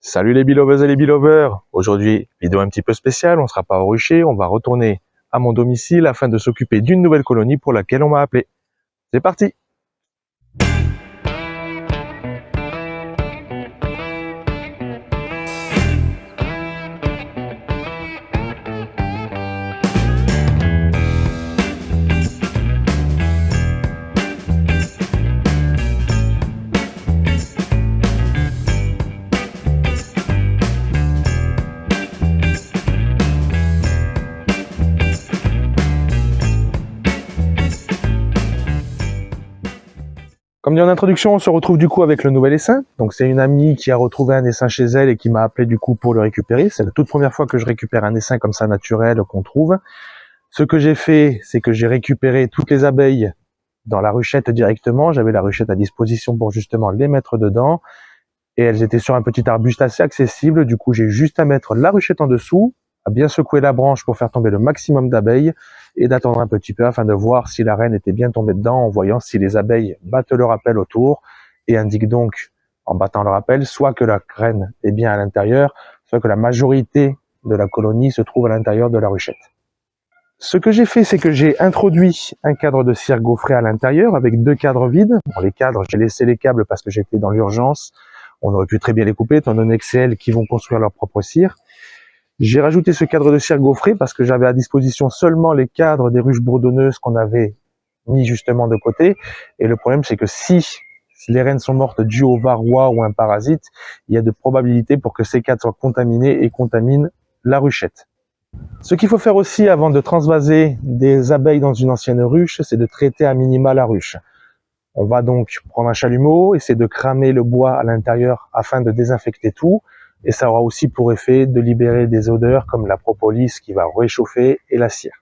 Salut les belovers et les belovers. Aujourd'hui, vidéo un petit peu spéciale, on ne sera pas au rucher, on va retourner à mon domicile afin de s'occuper d'une nouvelle colonie pour laquelle on m'a appelé. C'est parti! Comme dit en introduction, on se retrouve du coup avec le nouvel essaim. Donc c'est une amie qui a retrouvé un essaim chez elle et qui m'a appelé du coup pour le récupérer. C'est la toute première fois que je récupère un essaim comme ça naturel qu'on trouve. Ce que j'ai fait, c'est que j'ai récupéré toutes les abeilles dans la ruchette directement. J'avais la ruchette à disposition pour justement les mettre dedans. Et elles étaient sur un petit arbuste assez accessible. Du coup, j'ai juste à mettre la ruchette en dessous, à bien secouer la branche pour faire tomber le maximum d'abeilles et d'attendre un petit peu afin de voir si la reine était bien tombée dedans en voyant si les abeilles battent leur appel autour et indiquent donc, en battant leur appel, soit que la reine est bien à l'intérieur, soit que la majorité de la colonie se trouve à l'intérieur de la ruchette. Ce que j'ai fait, c'est que j'ai introduit un cadre de cire gaufrée à l'intérieur avec 2 cadres vides. Bon, les cadres, j'ai laissé les câbles parce que j'étais dans l'urgence. On aurait pu très bien les couper, étant donné que c'est elles qui vont construire leur propre cire. J'ai rajouté ce cadre de cire gaufrée parce que j'avais à disposition seulement les cadres des ruches bourdonneuses qu'on avait mis justement de côté. Et le problème, c'est que si les reines sont mortes dues au varroa ou un parasite, il y a de probabilités pour que ces cadres soient contaminés et contaminent la ruchette. Ce qu'il faut faire aussi avant de transvaser des abeilles dans une ancienne ruche, c'est de traiter à minima la ruche. On va donc prendre un chalumeau, essayer de cramer le bois à l'intérieur afin de désinfecter tout. Et ça aura aussi pour effet de libérer des odeurs comme la propolis qui va réchauffer et la cire.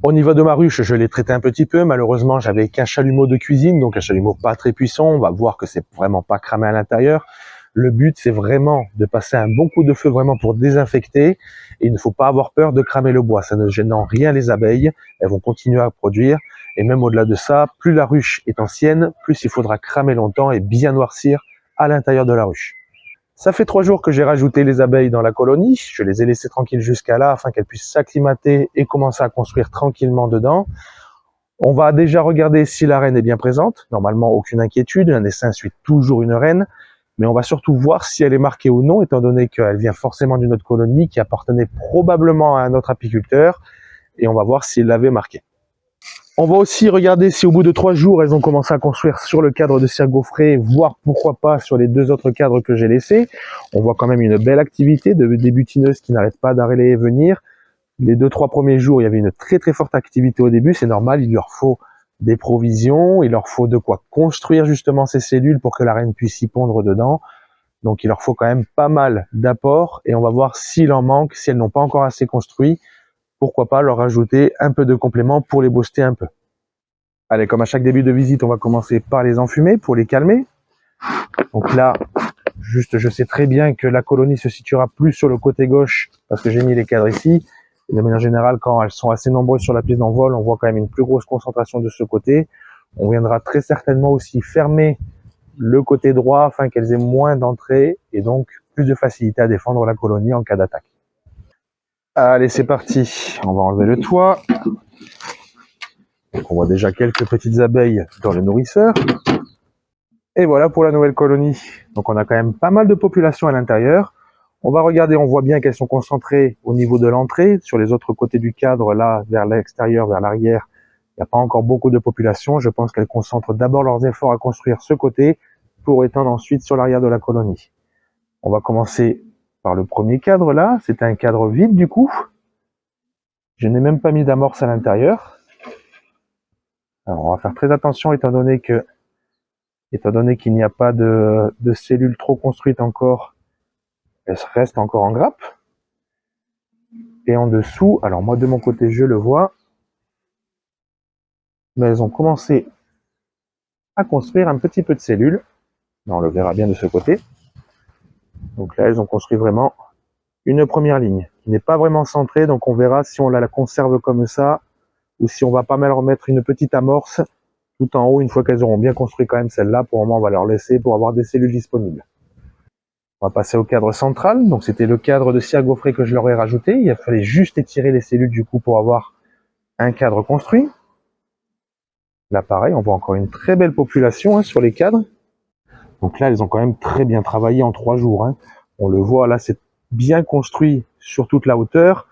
Au niveau de ma ruche, je l'ai traité un petit peu. Malheureusement, j'avais qu'un chalumeau de cuisine, donc un chalumeau pas très puissant. On va voir que c'est vraiment pas cramé à l'intérieur. Le but, c'est vraiment de passer un bon coup de feu vraiment pour désinfecter. Et il ne faut pas avoir peur de cramer le bois. Ça ne gêne en rien les abeilles. Elles vont continuer à produire. Et même au-delà de ça, plus la ruche est ancienne, plus il faudra cramer longtemps et bien noircir à l'intérieur de la ruche. Ça fait 3 jours que j'ai rajouté les abeilles dans la colonie. Je les ai laissées tranquilles jusqu'à là afin qu'elles puissent s'acclimater et commencer à construire tranquillement dedans. On va déjà regarder si la reine est bien présente. Normalement, aucune inquiétude. Un essaim suit toujours une reine. Mais on va surtout voir si elle est marquée ou non, étant donné qu'elle vient forcément d'une autre colonie qui appartenait probablement à un autre apiculteur. Et on va voir s'il l'avait marquée. On va aussi regarder si au bout de 3 jours, elles ont commencé à construire sur le cadre de cire gaufrée, voire pourquoi pas sur les 2 autres cadres que j'ai laissés. On voit quand même une belle activité des butineuses qui n'arrêtent pas d'aller et venir. Les 2-3 premiers jours, il y avait une très très forte activité au début, c'est normal, il leur faut des provisions, il leur faut de quoi construire justement ces cellules pour que la reine puisse y pondre dedans. Donc il leur faut quand même pas mal d'apports et on va voir s'il en manque, si elles n'ont pas encore assez construit. Pourquoi pas leur ajouter un peu de complément pour les booster un peu. Allez, comme à chaque début de visite, on va commencer par les enfumer pour les calmer. Donc là, juste, je sais très bien que la colonie se situera plus sur le côté gauche parce que j'ai mis les cadres ici. Et de manière générale, quand elles sont assez nombreuses sur la piste d'envol, on voit quand même une plus grosse concentration de ce côté. On viendra très certainement aussi fermer le côté droit afin qu'elles aient moins d'entrée et donc plus de facilité à défendre la colonie en cas d'attaque. Allez, c'est parti. On va enlever le toit. Donc on voit déjà quelques petites abeilles dans le nourrisseur. Et voilà pour la nouvelle colonie. Donc on a quand même pas mal de population à l'intérieur. On va regarder, on voit bien qu'elles sont concentrées au niveau de l'entrée. Sur les autres côtés du cadre, là, vers l'extérieur, vers l'arrière, il n'y a pas encore beaucoup de population. Je pense qu'elles concentrent d'abord leurs efforts à construire ce côté pour étendre ensuite sur l'arrière de la colonie. On va commencer par le premier cadre là. C'est un cadre vide du coup. Je n'ai même pas mis d'amorce à l'intérieur. Alors on va faire très attention étant donné qu'il n'y a pas de cellules trop construites encore, elles restent encore en grappe. Et en dessous, alors moi de mon côté je le vois, mais elles ont commencé à construire un petit peu de cellules. On le verra bien de ce côté. Donc là elles ont construit vraiment une première ligne, qui n'est pas vraiment centrée, donc on verra si on la conserve comme ça, ou si on va pas mal remettre une petite amorce tout en haut, une fois qu'elles auront bien construit quand même celle-là. Pour le moment on va leur laisser pour avoir des cellules disponibles. On va passer au cadre central. Donc c'était le cadre de cire gaufrée que je leur ai rajouté. Il fallait juste étirer les cellules du coup pour avoir un cadre construit. Là pareil, on voit encore une très belle population sur les cadres. Donc là, elles ont quand même très bien travaillé en 3 jours. On le voit, là c'est bien construit sur toute la hauteur.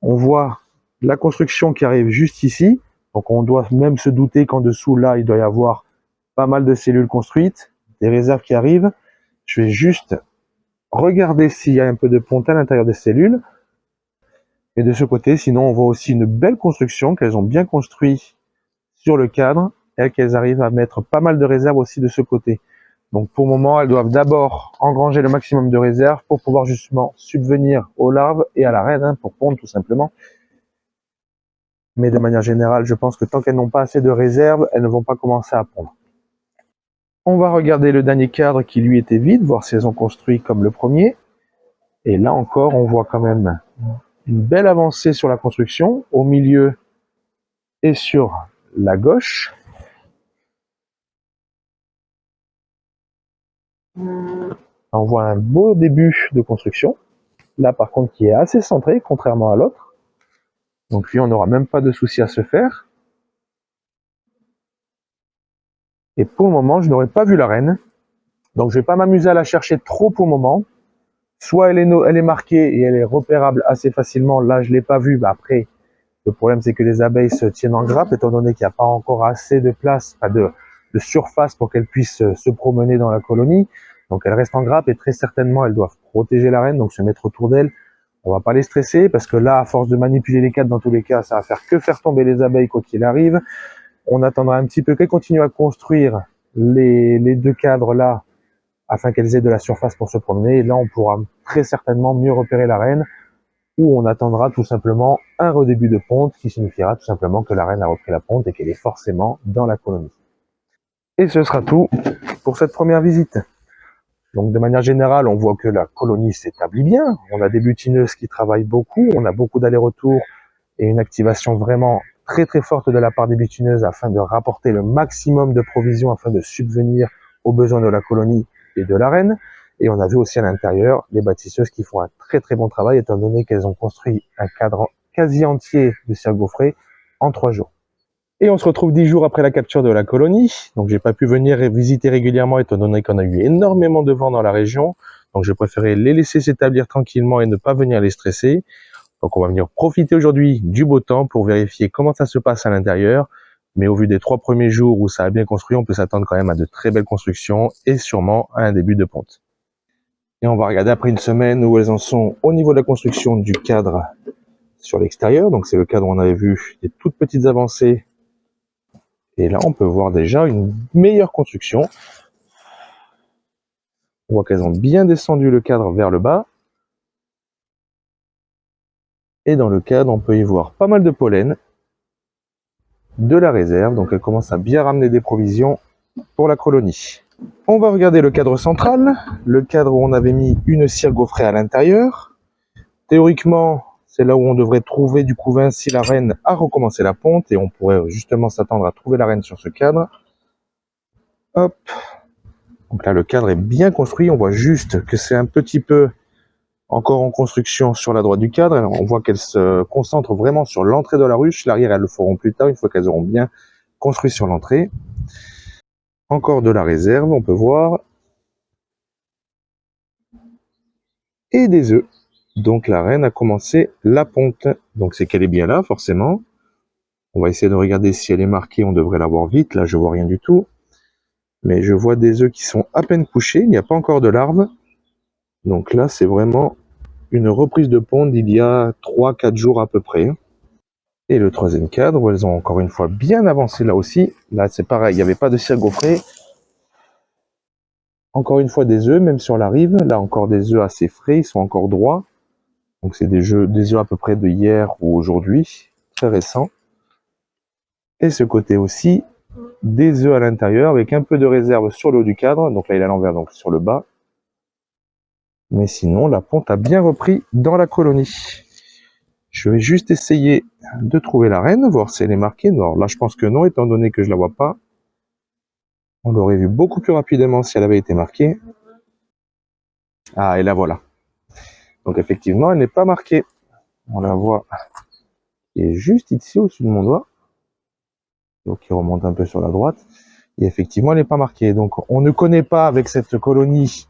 On voit la construction qui arrive juste ici. Donc on doit même se douter qu'en dessous, là, il doit y avoir pas mal de cellules construites, des réserves qui arrivent. Je vais juste regarder s'il y a un peu de ponte à l'intérieur des cellules. Et de ce côté, sinon, on voit aussi une belle construction qu'elles ont bien construit sur le cadre et qu'elles arrivent à mettre pas mal de réserves aussi de ce côté. Donc pour le moment, elles doivent d'abord engranger le maximum de réserves pour pouvoir justement subvenir aux larves et à la reine, pour pondre tout simplement. Mais de manière générale, je pense que tant qu'elles n'ont pas assez de réserves, elles ne vont pas commencer à pondre. On va regarder le dernier cadre qui lui était vide, voir si elles ont construit comme le premier. Et là encore, on voit quand même une belle avancée sur la construction, au milieu et sur la gauche. On voit un beau début de construction. Là par contre qui est assez centré, contrairement à l'autre. Donc lui, on n'aura même pas de souci à se faire. Et pour le moment, je n'aurais pas vu la reine. Donc je ne vais pas m'amuser à la chercher trop pour le moment. Soit elle est marquée et elle est repérable assez facilement. Là, je ne l'ai pas vue. Après, le problème, c'est que les abeilles se tiennent en grappe, étant donné qu'il n'y a pas encore assez de place, pas de surface pour qu'elles puissent se promener dans la colonie. Donc elles restent en grappe et très certainement, elles doivent protéger la reine, donc se mettre autour d'elle. On va pas les stresser parce que là, à force de manipuler les cadres, dans tous les cas, ça va faire tomber les abeilles quoi qu'il arrive. On attendra un petit peu qu'elles continuent à construire les 2 cadres là afin qu'elles aient de la surface pour se promener. Et là, on pourra très certainement mieux repérer la reine, ou on attendra tout simplement un redébut de ponte qui signifiera tout simplement que la reine a repris la ponte et qu'elle est forcément dans la colonie. Et ce sera tout pour cette première visite. Donc de manière générale, on voit que la colonie s'établit bien. On a des butineuses qui travaillent beaucoup, on a beaucoup d'allers-retours et une activation vraiment très très forte de la part des butineuses afin de rapporter le maximum de provisions afin de subvenir aux besoins de la colonie et de la reine. Et on a vu aussi à l'intérieur les bâtisseuses qui font un très très bon travail étant donné qu'elles ont construit un cadre quasi entier de cire gaufrée en 3 jours. Et on se retrouve 10 jours après la capture de la colonie. Donc j'ai pas pu venir visiter régulièrement étant donné qu'on a eu énormément de vent dans la région. Donc j'ai préféré les laisser s'établir tranquillement et ne pas venir les stresser. Donc on va venir profiter aujourd'hui du beau temps pour vérifier comment ça se passe à l'intérieur. Mais au vu des 3 premiers jours où ça a bien construit, on peut s'attendre quand même à de très belles constructions et sûrement à un début de ponte. Et on va regarder après une semaine où elles en sont au niveau de la construction du cadre sur l'extérieur. Donc c'est le cadre où on avait vu des toutes petites avancées. Et là, on peut voir déjà une meilleure construction. On voit qu'elles ont bien descendu le cadre vers le bas. Et dans le cadre, on peut y voir pas mal de pollen, de la réserve. Donc elles commencent à bien ramener des provisions pour la colonie. On va regarder le cadre central, le cadre où on avait mis une cire gaufrée à l'intérieur. Théoriquement, c'est là où on devrait trouver du couvain si la reine a recommencé la ponte et on pourrait justement s'attendre à trouver la reine sur ce cadre. Hop. Donc là, le cadre est bien construit. On voit juste que c'est un petit peu encore en construction sur la droite du cadre. On voit qu'elles se concentrent vraiment sur l'entrée de la ruche. L'arrière, elles le feront plus tard, une fois qu'elles auront bien construit sur l'entrée. Encore de la réserve, on peut voir. Et des œufs. Donc la reine a commencé la ponte. Donc c'est qu'elle est bien là, forcément. On va essayer de regarder si elle est marquée. On devrait la voir vite. Là, je vois rien du tout. Mais je vois des œufs qui sont à peine couchés. Il n'y a pas encore de larves. Donc là, c'est vraiment une reprise de ponte d'il y a 3-4 jours à peu près. Et le troisième cadre, où elles ont encore une fois bien avancé là aussi. Là, c'est pareil, il n'y avait pas de cire gaufrée. Encore une fois des œufs, même sur la rive. Là, encore des œufs assez frais, ils sont encore droits. Donc c'est des œufs à peu près de hier ou aujourd'hui, très récents. Et ce côté aussi, des œufs à l'intérieur avec un peu de réserve sur le haut du cadre. Donc là, il est à l'envers, donc sur le bas. Mais sinon, la ponte a bien repris dans la colonie. Je vais juste essayer de trouver la reine, voir si elle est marquée. Non, là, je pense que non, étant donné que je la vois pas. On l'aurait vu beaucoup plus rapidement si elle avait été marquée. Ah, et là voilà. Donc effectivement, elle n'est pas marquée. On la voit, qui est juste ici au-dessus de mon doigt. Donc il remonte un peu sur la droite. Et effectivement, elle n'est pas marquée. Donc on ne connaît pas avec cette colonie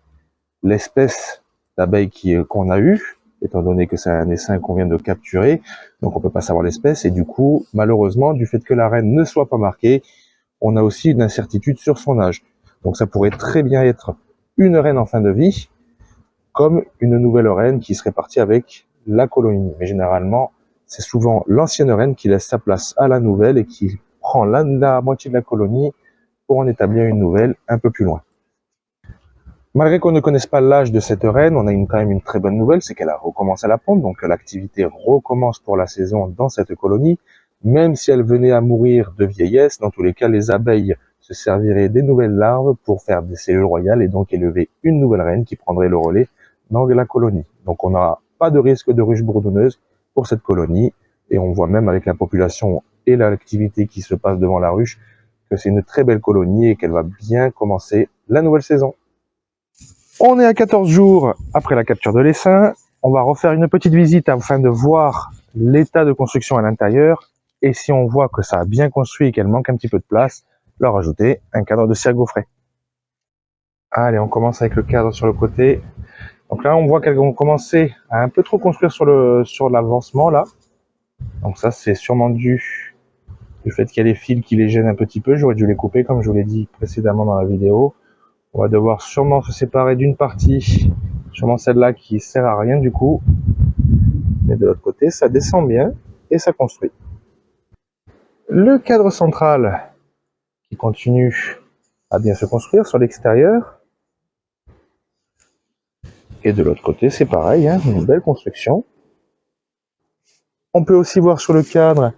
l'espèce d'abeille qu'on a eue, étant donné que c'est un essaim qu'on vient de capturer. Donc on peut pas savoir l'espèce. Et du coup, malheureusement, du fait que la reine ne soit pas marquée, on a aussi une incertitude sur son âge. Donc ça pourrait très bien être une reine en fin de vie, comme une nouvelle reine qui serait partie avec la colonie. Mais généralement, c'est souvent l'ancienne reine qui laisse sa place à la nouvelle et qui prend la moitié de la colonie pour en établir une nouvelle un peu plus loin. Malgré qu'on ne connaisse pas l'âge de cette reine, on a quand même une très bonne nouvelle, c'est qu'elle a recommencé à la pondre, donc l'activité recommence pour la saison dans cette colonie. Même si elle venait à mourir de vieillesse, dans tous les cas, les abeilles se serviraient des nouvelles larves pour faire des cellules royales et donc élever une nouvelle reine qui prendrait le relais dans la colonie. Donc on n'a pas de risque de ruche bourdonneuse pour cette colonie, et on voit même avec la population et l'activité qui se passe devant la ruche que c'est une très belle colonie et qu'elle va bien commencer la nouvelle saison. On est à 14 jours après la capture de l'essaim. On va refaire une petite visite afin de voir l'état de construction à l'intérieur. Et si on voit que ça a bien construit et qu'elle manque un petit peu de place, leur ajouter un cadre de cire gaufrée. Allez, on commence avec le cadre sur le côté. Donc là, on voit qu'elles vont commencer à un peu trop construire sur l'avancement là. Donc ça, c'est sûrement dû du fait qu'il y a des fils qui les gênent un petit peu. J'aurais dû les couper, comme je vous l'ai dit précédemment dans la vidéo. On va devoir sûrement se séparer d'une partie, sûrement celle-là qui sert à rien du coup. Mais de l'autre côté, ça descend bien et ça construit. Le cadre central qui continue à bien se construire sur l'extérieur. Et de l'autre côté, c'est pareil, hein, une belle construction. On peut aussi voir sur le cadre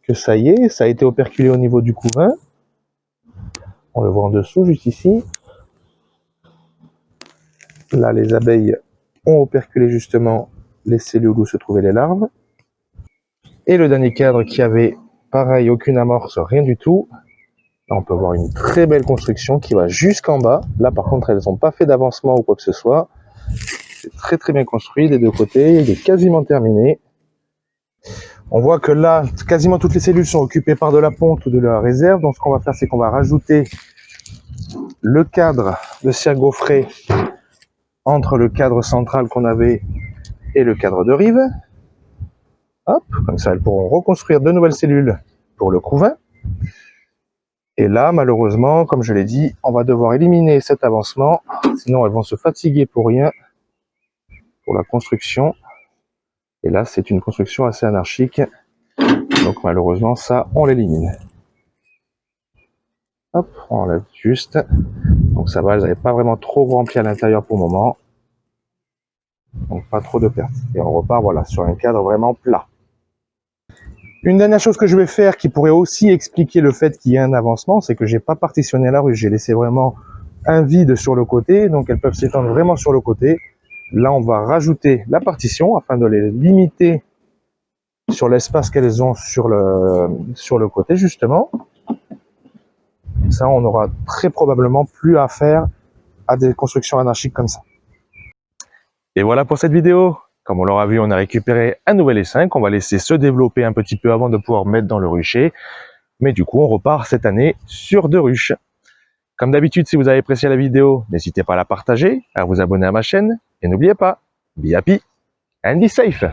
que ça y est, ça a été operculé au niveau du couvain. On le voit en dessous, juste ici. Là, les abeilles ont operculé justement les cellules où se trouvaient les larves. Et le dernier cadre qui avait, pareil, aucune amorce, rien du tout. Là, on peut voir une très belle construction qui va jusqu'en bas. Là, par contre, elles n'ont pas fait d'avancement ou quoi que ce soit. C'est très très bien construit des deux côtés. Il est quasiment terminé. On voit que là, quasiment toutes les cellules sont occupées par de la ponte ou de la réserve. Donc, ce qu'on va faire, c'est qu'on va rajouter le cadre de cire gaufrée entre le cadre central qu'on avait et le cadre de rive. Hop, comme ça, elles pourront reconstruire de nouvelles cellules pour le couvain. Et là, malheureusement, comme je l'ai dit, on va devoir éliminer cet avancement. Sinon, elles vont se fatiguer pour rien pour la construction. Et là, c'est une construction assez anarchique. Donc, malheureusement, ça, on l'élimine. Hop, on enlève juste. Donc, ça va, elles n'avaient pas vraiment trop rempli à l'intérieur pour le moment. Donc, pas trop de pertes. Et on repart, voilà, sur un cadre vraiment plat. Une dernière chose que je vais faire qui pourrait aussi expliquer le fait qu'il y ait un avancement, c'est que j'ai pas partitionné la ruche. J'ai laissé vraiment un vide sur le côté, donc elles peuvent s'étendre vraiment sur le côté. Là, on va rajouter la partition afin de les limiter sur l'espace qu'elles ont sur le côté, justement. Ça, on aura très probablement plus à faire à des constructions anarchiques comme ça. Et voilà pour cette vidéo. Comme on l'aura vu, on a récupéré un nouvel essaim qu'on va laisser se développer un petit peu avant de pouvoir mettre dans le rucher. Mais du coup, on repart cette année sur 2 ruches. Comme d'habitude, si vous avez apprécié la vidéo, n'hésitez pas à la partager, à vous abonner à ma chaîne. Et n'oubliez pas, be happy and be safe.